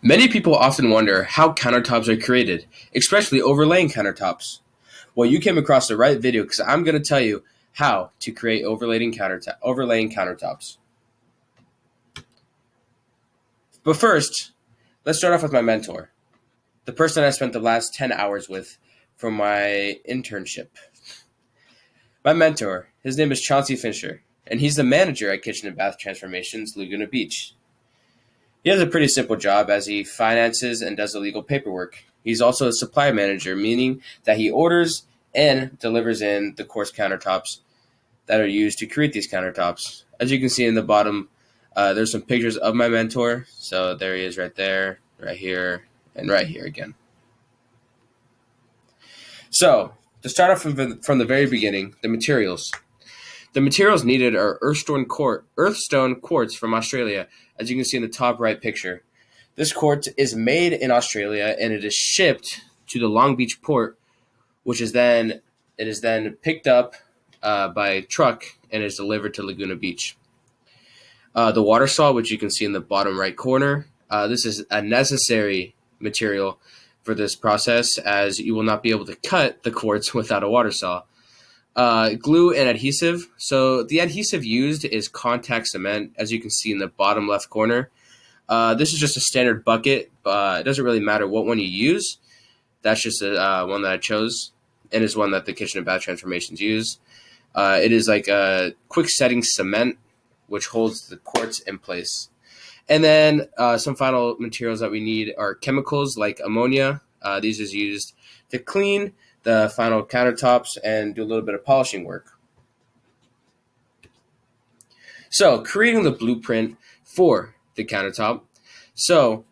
Many people often wonder how countertops are created, especially overlaying countertops. Well, you came across the right video because I'm going to tell you how to create overlaying countertops. But first, let's start off with my mentor, the person I spent the last 10 hours with for my internship. My mentor, his name is Chauncey Fincher, and he's the manager at Kitchen and Bath Transformations, Laguna Beach. He has a pretty simple job as he finances and does the legal paperwork. He's also a supply manager, meaning that he orders and delivers in the quartz countertops that are used to create these countertops. As you can see in the bottom, there's some pictures of my mentor. So there he is right there, right here, and right here again. So to start off from the very beginning, the materials. The materials needed are earthstone quartz from Australia, as you can see in the top right picture. This quartz is made in Australia and it is shipped to the Long Beach port, which is then picked up by truck and is delivered to Laguna Beach. The water saw, which you can see in the bottom right corner, this is a necessary material for this process, as you will not be able to cut the quartz without a water saw. Glue and adhesive. So the adhesive used is contact cement, as you can see in the bottom left corner. This is just a standard bucket, but it doesn't really matter what one you use. That's just one that I chose, and is one that the Kitchen and Bath Transformations use. It is like a quick setting cement, which holds the quartz in place. And then some final materials that we need are chemicals like ammonia. These is used to clean the final countertops and do a little bit of polishing work. So creating the blueprint for the countertop. So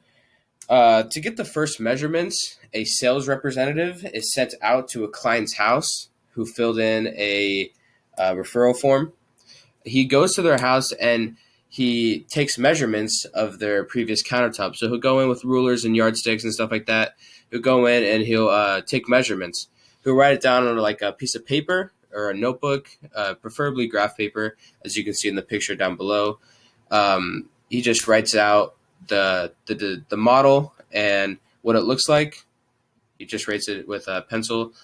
to get the first measurements, a sales representative is sent out to a client's house who filled in a referral form. He goes to their house and he takes measurements of their previous countertop. So he'll go in with rulers and yardsticks and stuff like that. He'll go in and he'll take measurements. He'll write it down on like a piece of paper or a notebook, preferably graph paper, as you can see in the picture down below. He just writes out the model and what it looks like. He just writes it with a pencil.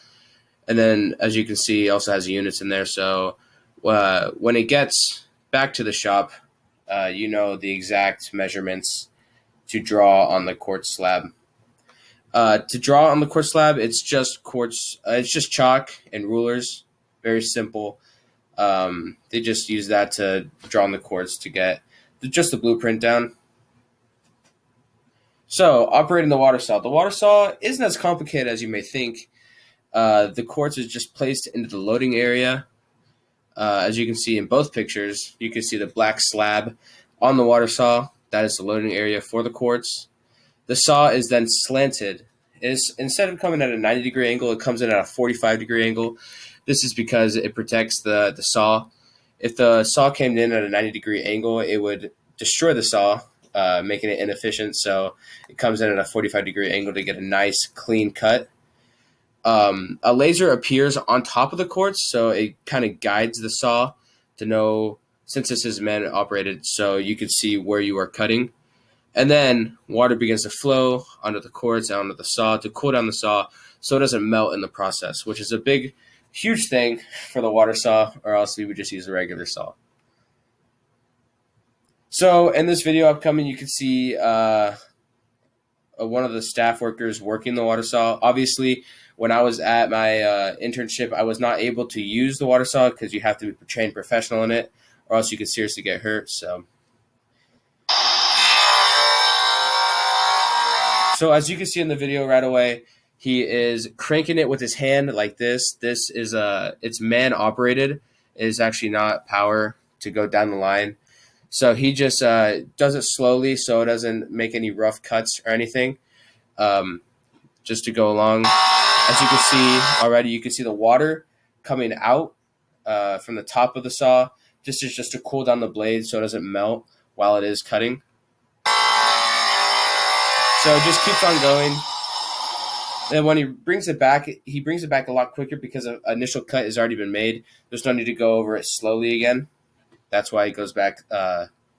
And then, as you can see, he also has units in there. So when it gets back to the shop, you know the exact measurements to draw on the quartz slab. To draw on the quartz slab, it's just quartz. It's just chalk and rulers. Very simple. They just use that to draw on the quartz to get just the blueprint down. So operating the water saw. The water saw isn't as complicated as you may think. The quartz is just placed into the loading area. As you can see in both pictures, you can see the black slab on the water saw. That is the loading area for the quartz. The saw is then slanted. Instead of coming at a 90-degree angle, it comes in at a 45-degree angle. This is because it protects the saw. If the saw came in at a 90-degree angle, it would destroy the saw, making it inefficient. So it comes in at a 45-degree angle to get a nice, clean cut. A laser appears on top of the quartz, so it kind of guides the saw to know, since this is man operated, so you can see where you are cutting. And then water begins to flow onto the quartz, onto the saw to cool down the saw so it doesn't melt in the process, which is a big, huge thing for the water saw, or else we would just use a regular saw. So in this video upcoming, you can see one of the staff workers working the water saw. Obviously, when I was at my internship, I was not able to use the water saw because you have to be trained professional in it, or else you could seriously get hurt. So as you can see in the video right away, he is cranking it with his hand like this. This is it's man operated. It is actually not power to go down the line. So he just does it slowly so it doesn't make any rough cuts or anything. Just to go along. As you can see already, you can see the water coming out from the top of the saw. This is just to cool down the blade so it doesn't melt while it is cutting. So it just keeps on going. And when he brings it back a lot quicker because an initial cut has already been made. There's no need to go over it slowly again. That's why it goes back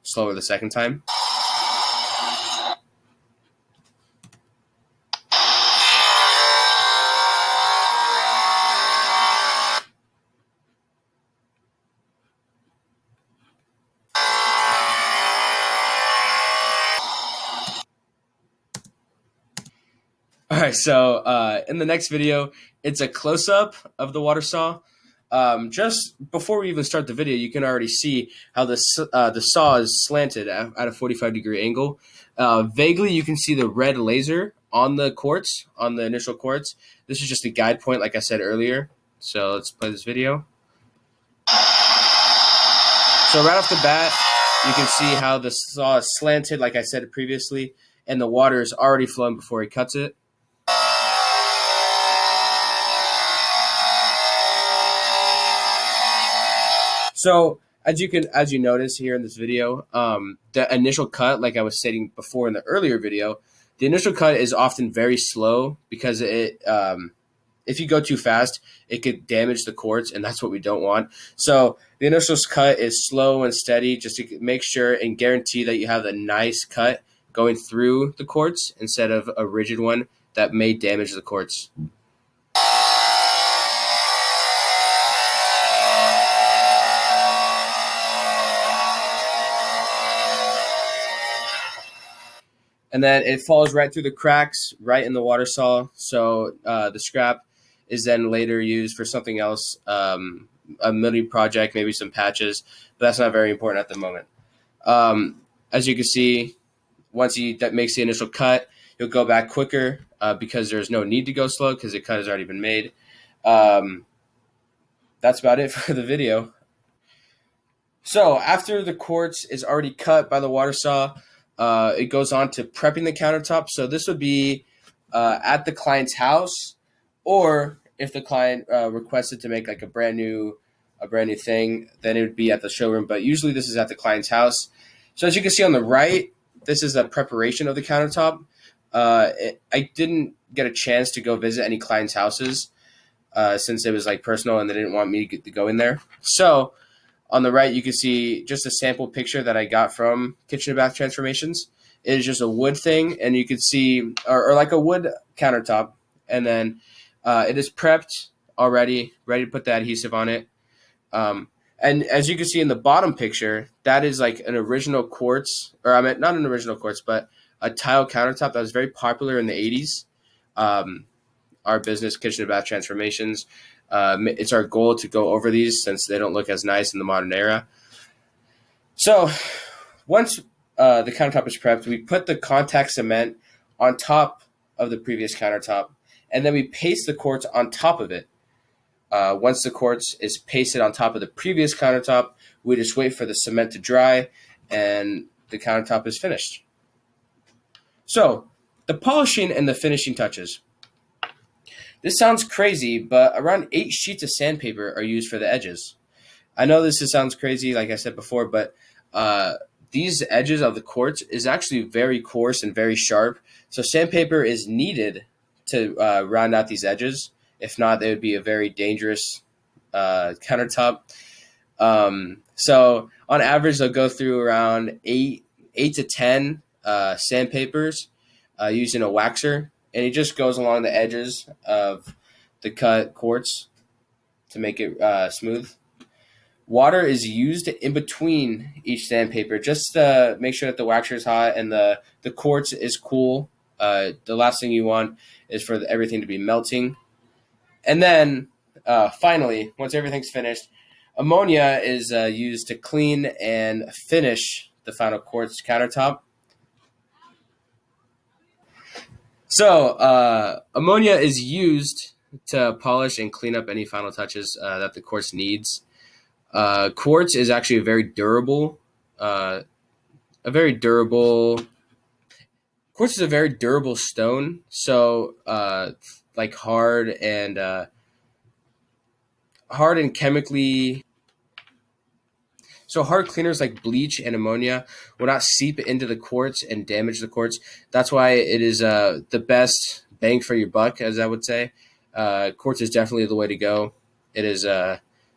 slower the second time. right, so in the next video, it's a close up of the water saw. Just before we even start the video, you can already see how the saw is slanted at a 45-degree angle. Vaguely, you can see the red laser on the quartz, on the initial quartz. This is just a guide point, like I said earlier. So let's play this video. So right off the bat, you can see how the saw is slanted, like I said previously, and the water is already flowing before he cuts it. So as you notice here in this video, the initial cut, like I was stating before in the earlier video, the initial cut is often very slow because if you go too fast, it could damage the quartz, and that's what we don't want. So the initial cut is slow and steady, just to make sure and guarantee that you have a nice cut going through the quartz instead of a rigid one that may damage the quartz. And then it falls right through the cracks, right in the water saw. So the scrap is then later used for something else, a mini project, maybe some patches, but that's not very important at the moment. As you can see, once that makes the initial cut, you'll go back quicker because there's no need to go slow because the cut has already been made. That's about it for the video. So after the quartz is already cut by the water saw, it goes on to prepping the countertop. So this would be at the client's house, or if the client requested to make like a brand new thing, then it would be at the showroom. But usually this is at the client's house. So as you can see on the right, this is a preparation of the countertop. I didn't get a chance to go visit any clients' houses since it was like personal and they didn't want me to go in there. So on the right, you can see just a sample picture that I got from Kitchen and Bath Transformations. It is just a wood thing, and you can see, or like a wood countertop, and then it is prepped already, ready to put the adhesive on it. And as you can see in the bottom picture, that is like an original quartz, or I mean, not an original quartz, but a tile countertop that was very popular in the 80s. Our business, Kitchen and Bath Transformations, it's our goal to go over these since they don't look as nice in the modern era. So once the countertop is prepped, we put the contact cement on top of the previous countertop, and then we paste the quartz on top of it. Once the quartz is pasted on top of the previous countertop, we just wait for the cement to dry, and the countertop is finished. So the polishing and the finishing touches. This sounds crazy, but around 8 sheets of sandpaper are used for the edges. I know sounds crazy, like I said before, but these edges of the quartz is actually very coarse and very sharp. So sandpaper is needed to round out these edges. If not, they would be a very dangerous countertop. So on average, they'll go through around 8 to 10 sandpapers using a waxer. And it just goes along the edges of the cut quartz to make it smooth. Water is used in between each sandpaper just to make sure that the waxer is hot and the quartz is cool. The last thing you want is for everything to be melting. And then finally, once everything's finished, ammonia is used to clean and finish the final quartz countertop. So ammonia is used to polish and clean up any final touches that the quartz needs. Quartz is actually a very durable quartz is a very durable stone. So like hard and chemically. So hard cleaners like bleach and ammonia will not seep into the quartz and damage the quartz. That's why it is the best bang for your buck, as I would say. Quartz is definitely the way to go. It is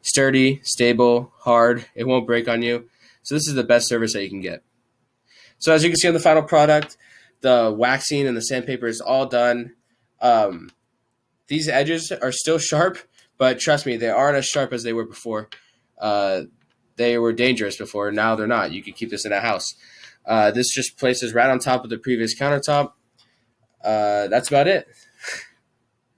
sturdy, stable, hard. It won't break on you. So this is the best service that you can get. So as you can see on the final product, the waxing and the sandpaper is all done. These edges are still sharp, but trust me, they aren't as sharp as they were before. They were dangerous before. Now they're not. You can keep this in a house. This just places right on top of the previous countertop. That's about it.